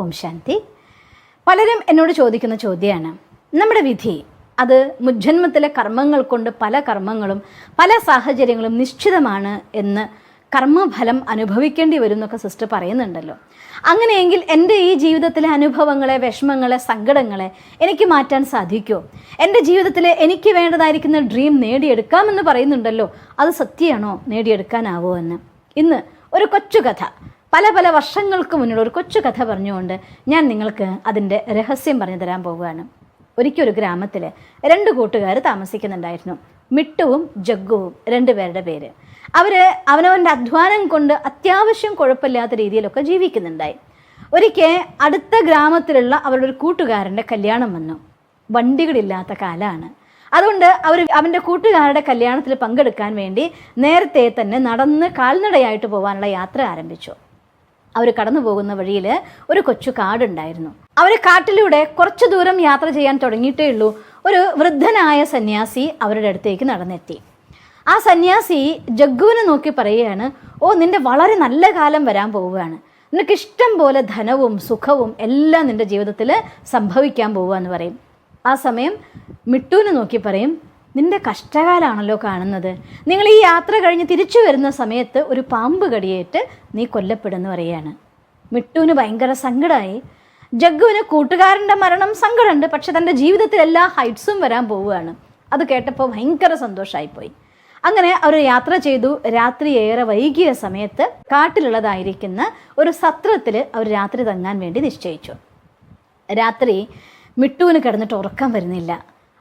ഓം ശാന്തി. പലരും എന്നോട് ചോദിക്കുന്ന ചോദ്യമാണ്, നമ്മുടെ വിധി അത് മുജ്ജന്മത്തിലെ കർമ്മങ്ങൾ കൊണ്ട് പല കർമ്മങ്ങളും പല സാഹചര്യങ്ങളും നിശ്ചിതമാണ് എന്ന് കർമ്മഫലം അനുഭവിക്കേണ്ടി വരും എന്നൊക്കെ സിസ്റ്റർ പറയുന്നുണ്ടല്ലോ. അങ്ങനെയെങ്കിൽ എൻ്റെ ഈ ജീവിതത്തിലെ അനുഭവങ്ങളെ, വിഷമങ്ങളെ, സങ്കടങ്ങളെ എനിക്ക് മാറ്റാൻ സാധിക്കുമോ? എൻ്റെ ജീവിതത്തിൽ എനിക്ക് വേണ്ടതായിരിക്കുന്ന ഡ്രീം നേടിയെടുക്കാമെന്ന് പറയുന്നുണ്ടല്ലോ, അത് സത്യമാണോ? നേടിയെടുക്കാനാവോ എന്ന് ഇന്ന് ഒരു കൊച്ചു കഥ, പല പല വർഷങ്ങൾക്ക് മുന്നുള്ള ഒരു കൊച്ചു കഥ പറഞ്ഞുകൊണ്ട് ഞാൻ നിങ്ങൾക്ക് അതിൻ്റെ രഹസ്യം പറഞ്ഞു തരാൻ പോവുകയാണ്. ഒരിക്കൽ ഒരു ഗ്രാമത്തിൽ 2 കൂട്ടുകാർ താമസിക്കുന്നുണ്ടായിരുന്നു. മിട്ടുവും ജഗ്ഗുവും, 2 പേരുടെ പേര്. അവർ അവനവൻ്റെ അധ്വാനം കൊണ്ട് അത്യാവശ്യം കുഴപ്പമില്ലാത്ത രീതിയിലൊക്കെ ജീവിക്കുന്നുണ്ടായി. ഒരിക്കൽ അടുത്ത ഗ്രാമത്തിലുള്ള അവരുടെ ഒരു കൂട്ടുകാരൻ്റെ കല്യാണം വന്നു. വണ്ടികളില്ലാത്ത കാലമാണ്. അതുകൊണ്ട് അവൻ്റെ കൂട്ടുകാരുടെ കല്യാണത്തിൽ പങ്കെടുക്കാൻ വേണ്ടി നേരത്തെ തന്നെ നടന്ന് കാൽനടയായിട്ട് പോകാനുള്ള യാത്ര ആരംഭിച്ചു. അവർ കടന്നു പോകുന്ന വഴിയിൽ ഒരു കൊച്ചു കാടുണ്ടായിരുന്നു. അവർ കാട്ടിലൂടെ കുറച്ചു ദൂരം യാത്ര ചെയ്യാൻ തുടങ്ങിയിട്ടേ ഉള്ളൂ. ഒരു വൃദ്ധനായ സന്യാസി അവരുടെ അടുത്തേക്ക് നടന്നെത്തി. ആ സന്യാസി ജഗ്ഗുവിനെ നോക്കി പറയുകയാണ്, ഓ, നിന്റെ വളരെ നല്ല കാലം വരാൻ പോവുകയാണ്. നിനക്ക് ഇഷ്ടം പോലെ ധനവും സുഖവും എല്ലാം നിന്റെ ജീവിതത്തിൽ സംഭവിക്കാൻ പോവുക എന്ന് പറയും. ആ സമയം മിട്ടുവിനെ നോക്കി പറയും, നിന്റെ കഷ്ടകാലാണല്ലോ കാണുന്നത്. നിങ്ങൾ ഈ യാത്ര കഴിഞ്ഞ് തിരിച്ചു വരുന്ന സമയത്ത് ഒരു പാമ്പ് കടിയേറ്റ് നീ കൊല്ലപ്പെടുന്നു പറയുകയാണ്. മിട്ടുവിന് ഭയങ്കര സങ്കടമായി. ജഗ്ഗുവിന് കൂട്ടുകാരൻ്റെ മരണം സങ്കടമുണ്ട്, പക്ഷെ തൻ്റെ ജീവിതത്തിൽ എല്ലാ ഹൈറ്റ്സും വരാൻ പോവുകയാണ്. അത് കേട്ടപ്പോൾ ഭയങ്കര സന്തോഷമായിപ്പോയി. അങ്ങനെ അവർ യാത്ര ചെയ്തു. രാത്രി ഏറെ വൈകിയ സമയത്ത് കാട്ടിലുള്ളതായിരിക്കുന്ന ഒരു സത്രത്തിൽ അവർ രാത്രി തങ്ങാൻ വേണ്ടി നിശ്ചയിച്ചു. രാത്രി മിട്ടുവിന് കിടന്നിട്ട് ഉറക്കം വരുന്നില്ല.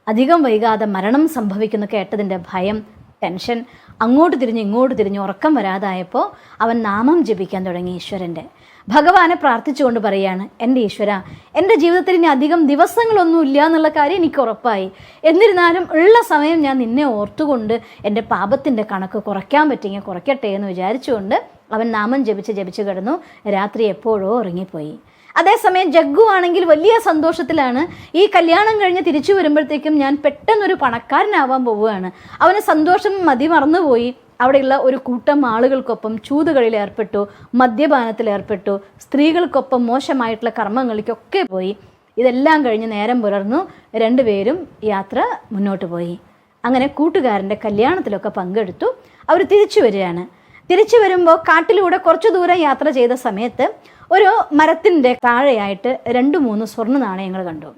അധികം വൈകാതെ മരണം സംഭവിക്കുന്നു കേട്ടതിൻ്റെ ഭയം, ടെൻഷൻ, അങ്ങോട്ട് തിരിഞ്ഞ് ഇങ്ങോട്ട് തിരിഞ്ഞ് ഉറക്കം വരാതായപ്പോൾ അവൻ നാമം ജപിക്കാൻ തുടങ്ങി ഈശ്വരൻ്റെ. ഭഗവാനെ പ്രാർത്ഥിച്ചുകൊണ്ട് പറയാണ്, എൻ്റെ ഈശ്വര, എൻ്റെ ജീവിതത്തിൽ ഇനി അധികം ദിവസങ്ങളൊന്നും ഇല്ല എന്നുള്ള കാര്യം എനിക്ക് ഉറപ്പായി. എന്നിരുന്നാലും ഉള്ള സമയം ഞാൻ നിന്നെ ഓർത്തുകൊണ്ട് എൻ്റെ പാപത്തിൻ്റെ കണക്ക് കുറയ്ക്കാൻ പറ്റിയെങ്കിൽ കുറയ്ക്കട്ടെ എന്ന് വിചാരിച്ചുകൊണ്ട് അവൻ നാമം ജപിച്ച് കിടന്നു. രാത്രി എപ്പോഴോ ഉറങ്ങിപ്പോയി. അതേസമയം ജഗ്ഗു ആണെങ്കിൽ വലിയ സന്തോഷത്തിലാണ്. ഈ കല്യാണം കഴിഞ്ഞ് തിരിച്ചു വരുമ്പോഴത്തേക്കും ഞാൻ പെട്ടെന്നൊരു പണക്കാരനാവാൻ പോവുകയാണ്. അവന് സന്തോഷം മറന്നുപോയി. അവിടെയുള്ള ഒരു കൂട്ടം ആളുകൾക്കൊപ്പം ചൂതുകളിൽ ഏർപ്പെട്ടു, മദ്യപാനത്തിൽ ഏർപ്പെട്ടു, സ്ത്രീകൾക്കൊപ്പം മോശമായിട്ടുള്ള കർമ്മങ്ങളിലേക്കൊക്കെ പോയി. ഇതെല്ലാം കഴിഞ്ഞ് നേരം പുലർന്നു. 2 പേരും യാത്ര മുന്നോട്ട് പോയി. അങ്ങനെ കൂട്ടുകാരൻ്റെ കല്യാണത്തിലൊക്കെ പങ്കെടുത്തു. അവർ തിരിച്ചു വരികയാണ്. തിരിച്ചു വരുമ്പോൾ കാട്ടിലൂടെ കുറച്ചു ദൂരം യാത്ര ചെയ്ത സമയത്ത് ഒരു മരത്തിൻ്റെ താഴെയായിട്ട് 2-3 സ്വർണ്ണ നാണയങ്ങൾ കണ്ടു.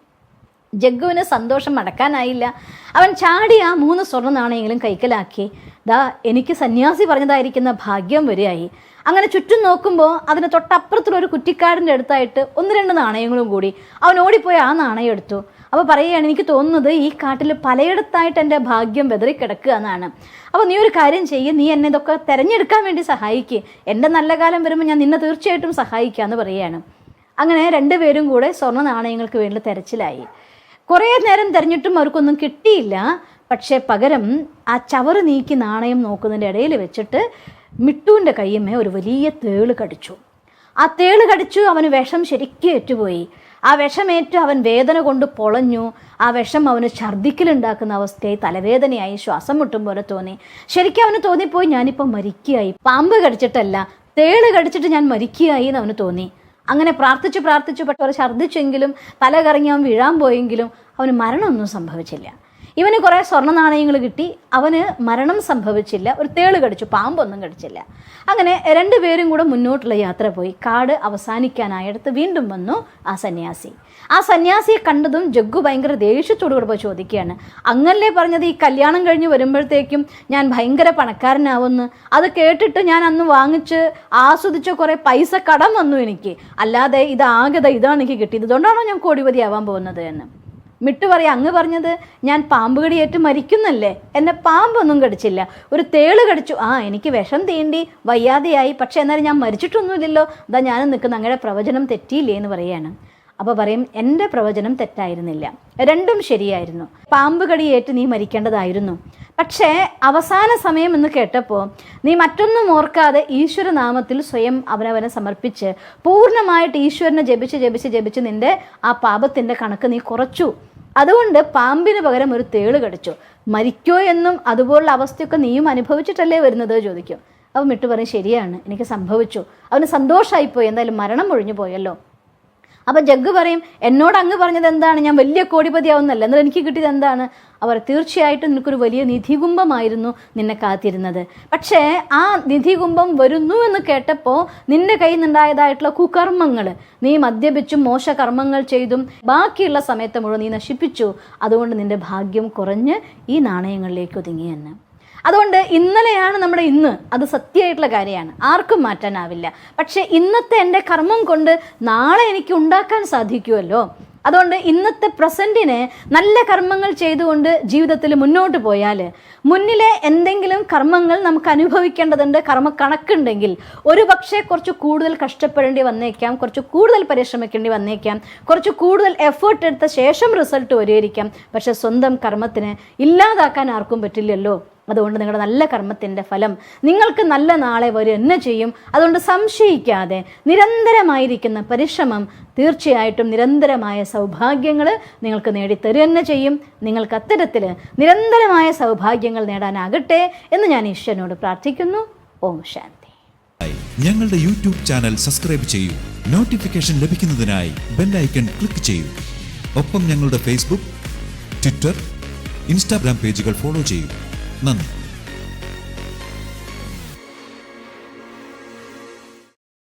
ജഗ്ഗുവിന് സന്തോഷം അടക്കാനായില്ല. അവൻ ചാടി ആ 3 സ്വർണ്ണ നാണയങ്ങളും കൈക്കലാക്കി. ദാ, എനിക്ക് സന്യാസി പറഞ്ഞതായിരിക്കുന്ന ഭാഗ്യം വരികയായി. അങ്ങനെ ചുറ്റും നോക്കുമ്പോൾ അതിന് തൊട്ടപ്പുറത്തുള്ളൊരു കുറ്റിക്കാടിൻ്റെ അടുത്തായിട്ട് 1-2 നാണയങ്ങളും കൂടി. അവൻ ഓടിപ്പോയി ആ നാണയം എടുത്തു. അപ്പോൾ പറയുകയാണ്, എനിക്ക് തോന്നുന്നത് ഈ കാട്ടിൽ പലയിടത്തായിട്ട് എൻ്റെ ഭാഗ്യം വെതറിക്കിടക്കുക എന്നാണ്. അപ്പോൾ നീ ഒരു കാര്യം ചെയ്യ്, നീ എന്നെ ഇതൊക്കെ തിരഞ്ഞെടുക്കാൻ വേണ്ടി സഹായിക്കുക. എൻ്റെ നല്ല കാലം വരുമ്പോൾ ഞാൻ നിന്നെ തീർച്ചയായിട്ടും സഹായിക്കാമെന്ന് പറയുകയാണ്. അങ്ങനെ 2 പേരും കൂടെ സ്വർണ്ണ നാണയങ്ങൾക്ക് വേണ്ടി തെരച്ചിലായി. കുറേ നേരം തിരഞ്ഞിട്ടും അവർക്കൊന്നും കിട്ടിയില്ല. പക്ഷേ പകരം ആ ചവറ് നീക്കി നാണയം നോക്കുന്നതിൻ്റെ ഇടയിൽ വെച്ചിട്ട് മിട്ടുവിൻ്റെ കയ്യുമേ ഒരു വലിയ തേള് കടിച്ചു. ആ തേള് കടിച്ചു. അവന് വിഷം ശരിക്കും ഏറ്റുപോയി. ആ വിഷമേറ്റ് അവൻ വേദന കൊണ്ട് പൊളഞ്ഞു. ആ വിഷം അവന് ഛർദ്ദിക്കലുണ്ടാക്കുന്ന അവസ്ഥയായി, തലവേദനയായി, ശ്വാസം മുട്ടും പോലെ തോന്നി. ശരിക്കും അവന് തോന്നിപ്പോയി, ഞാനിപ്പോൾ മരിക്കുകയായി. പാമ്പ് കടിച്ചിട്ടല്ല, തേള് കടിച്ചിട്ട് ഞാൻ മരിക്കുകയായി എന്ന് അവന് തോന്നി. അങ്ങനെ പ്രാർത്ഥിച്ചു പക്ഷെ ഛർദ്ദിച്ചെങ്കിലും തല കറങ്ങി അവൻ വീഴാൻ പോയെങ്കിലും അവന് മരണമൊന്നും സംഭവിച്ചില്ല. ഇവന് കുറേ സ്വർണ്ണ നാണയങ്ങൾ കിട്ടി. അവന് മരണം സംഭവിച്ചില്ല. ഒരു തേള് കടിച്ചു, പാമ്പൊന്നും കടിച്ചില്ല. അങ്ങനെ 2 പേരും കൂടെ മുന്നോട്ടുള്ള യാത്ര പോയി. കാട് അവസാനിക്കാനായടുത്ത് വീണ്ടും വന്നു ആ സന്യാസി. ആ സന്യാസിയെ കണ്ടതും ജഗ്ഗു ഭയങ്കര ദേഷ്യത്തോടു കൂടെ പോയി ചോദിക്കുകയാണ്, അങ്ങല്ലേ പറഞ്ഞത് ഈ കല്യാണം കഴിഞ്ഞ് വരുമ്പോഴത്തേക്കും ഞാൻ ഭയങ്കര പണക്കാരനാവുമെന്ന്? അത് കേട്ടിട്ട് ഞാൻ അന്ന് വാങ്ങിച്ച് ആസ്വദിച്ച കുറേ പൈസ കടം വന്നു എനിക്ക്. അല്ലാതെ ഇതാണ് എനിക്ക് കിട്ടിയത്, ഇതുകൊണ്ടാണോ ഞാൻ കോടിപതിയാവാൻ പോകുന്നത് എന്ന്. മിട്ടു പറയാം, അങ്ങ് പറഞ്ഞത് ഞാൻ പാമ്പ് കടിയേറ്റ് മരിക്കുന്നല്ലേ? എന്നെ പാമ്പൊന്നും കടിച്ചില്ല, ഒരു തേള് കടിച്ചു. എനിക്ക് വിഷം തീണ്ടി വയ്യാതെയായി, പക്ഷെ എന്നാലും ഞാൻ മരിച്ചിട്ടൊന്നുമില്ലല്ലോ. അതാ ഞാനും നിൽക്കുന്ന, അങ്ങയുടെ പ്രവചനം തെറ്റിയില്ലേ എന്ന് പറയാണ്. അപ്പോൾ പറയും, എൻ്റെ പ്രവചനം തെറ്റായിരുന്നില്ല, രണ്ടും ശരിയായിരുന്നു. പാമ്പ് കടിയേറ്റ് നീ മരിക്കേണ്ടതായിരുന്നു. പക്ഷേ അവസാന സമയം എന്ന് കേട്ടപ്പോൾ നീ മറ്റൊന്നും ഓർക്കാതെ ഈശ്വരനാമത്തിൽ സ്വയം അവനവനെ സമർപ്പിച്ച് പൂർണ്ണമായിട്ട് ഈശ്വരനെ ജപിച്ച് നിൻ്റെ ആ പാപത്തിൻ്റെ കണക്ക് നീ കുറച്ചു. അതുകൊണ്ട് പാമ്പിന് പകരം ഒരു തേള് കടിച്ചു. മരിക്കോ എന്നും അതുപോലുള്ള അവസ്ഥയൊക്കെ നീയും അനുഭവിച്ചിട്ടല്ലേ വരുന്നത് ചോദിക്കും. അവൻ മിട്ടു പറയും, ശരിയാണ്, എനിക്ക് സംഭവിച്ചു. അവന് സന്തോഷമായിപ്പോയി, എന്തായാലും മരണം ഒഴിഞ്ഞു പോയല്ലോ. അപ്പം ജഗ്ഗ് പറയും, എന്നോട് അങ്ങ് പറഞ്ഞത് എന്താണ്, ഞാൻ വലിയ കോടിപതിയാവുന്നല്ല, എന്നാൽ എനിക്ക് കിട്ടിയത് എന്താണ്? അവർ തീർച്ചയായിട്ടും നിനക്കൊരു വലിയ നിധികുംഭമായിരുന്നു നിന്നെ കാത്തിരുന്നത്. പക്ഷേ ആ നിധികുംഭം വരുന്നു എന്ന് കേട്ടപ്പോൾ നിന്റെ കയ്യിൽ നിന്നുണ്ടായതായിട്ടുള്ള കുകർമ്മങ്ങൾ, നീ മദ്യപിച്ചും മോശകർമ്മങ്ങൾ ചെയ്തും ബാക്കിയുള്ള സമയത്ത് മുഴുവൻ നീ നശിപ്പിച്ചു. അതുകൊണ്ട് നിന്റെ ഭാഗ്യം കുറഞ്ഞ് ഈ നാണയങ്ങളിലേക്ക് ഒതുങ്ങിയെന്ന്. അതുകൊണ്ട് ഇന്നലെയാണ് നമ്മുടെ ഇന്ന്, അത് സത്യമായിട്ടുള്ള കാര്യമാണ്, ആർക്കും മാറ്റാനാവില്ല. പക്ഷേ ഇന്നത്തെ എൻ്റെ കർമ്മം കൊണ്ട് നാളെ എനിക്ക് ഉണ്ടാക്കാൻ സാധിക്കുമല്ലോ. അതുകൊണ്ട് ഇന്നത്തെ പ്രസൻറ്റിനെ നല്ല കർമ്മങ്ങൾ ചെയ്തുകൊണ്ട് ജീവിതത്തിൽ മുന്നോട്ട് പോയാൽ മുന്നിലെ എന്തെങ്കിലും കർമ്മങ്ങൾ നമുക്ക് അനുഭവിക്കേണ്ടതുണ്ട്, കർമ്മ കണക്കുണ്ടെങ്കിൽ ഒരു പക്ഷേ കുറച്ച് കൂടുതൽ കഷ്ടപ്പെടേണ്ടി വന്നേക്കാം, കുറച്ച് കൂടുതൽ പരിശ്രമിക്കേണ്ടി വന്നേക്കാം, കുറച്ച് കൂടുതൽ എഫേർട്ട് എടുത്ത ശേഷം റിസൾട്ട് വരികയായിരിക്കാം. പക്ഷേ സ്വന്തം കർമ്മത്തിന് ഇല്ലാതാക്കാൻ ആർക്കും പറ്റില്ലല്ലോ. അതുകൊണ്ട് നിങ്ങളുടെ നല്ല കർമ്മത്തിൻ്റെ ഫലം നിങ്ങൾക്ക് നല്ല നാളെ വരും എന്നെ ചെയ്യും. അതുകൊണ്ട് സംശയിക്കാതെ നിരന്തരമായിരിക്കുന്ന പരിശ്രമം തീർച്ചയായിട്ടും നിരന്തരമായ സൗഭാഗ്യങ്ങൾ നിങ്ങൾക്ക് നേടിത്തരുക തന്നെ ചെയ്യും. നിങ്ങൾക്ക് അത്തരത്തിൽ നിരന്തരമായ സൗഭാഗ്യങ്ങൾ നേടാനാകട്ടെ എന്ന് ഞാൻ ഈശ്വരനോട് പ്രാർത്ഥിക്കുന്നു. ഓം ശാന്തി. ഞങ്ങളുടെ യൂട്യൂബ് ചാനൽ സബ്സ്ക്രൈബ് ചെയ്യൂ. നോട്ടിഫിക്കേഷൻ ലഭിക്കുന്നതിനായി ബെൽ ഐക്കൺ ക്ലിക്ക് ചെയ്യൂ. ഒപ്പം ഞങ്ങളുടെ ഫേസ്ബുക്ക്, ട്വിറ്റർ, ഇൻസ്റ്റാഗ്രാം പേജുകൾ ഫോളോ ചെയ്യൂ. നന്ദി.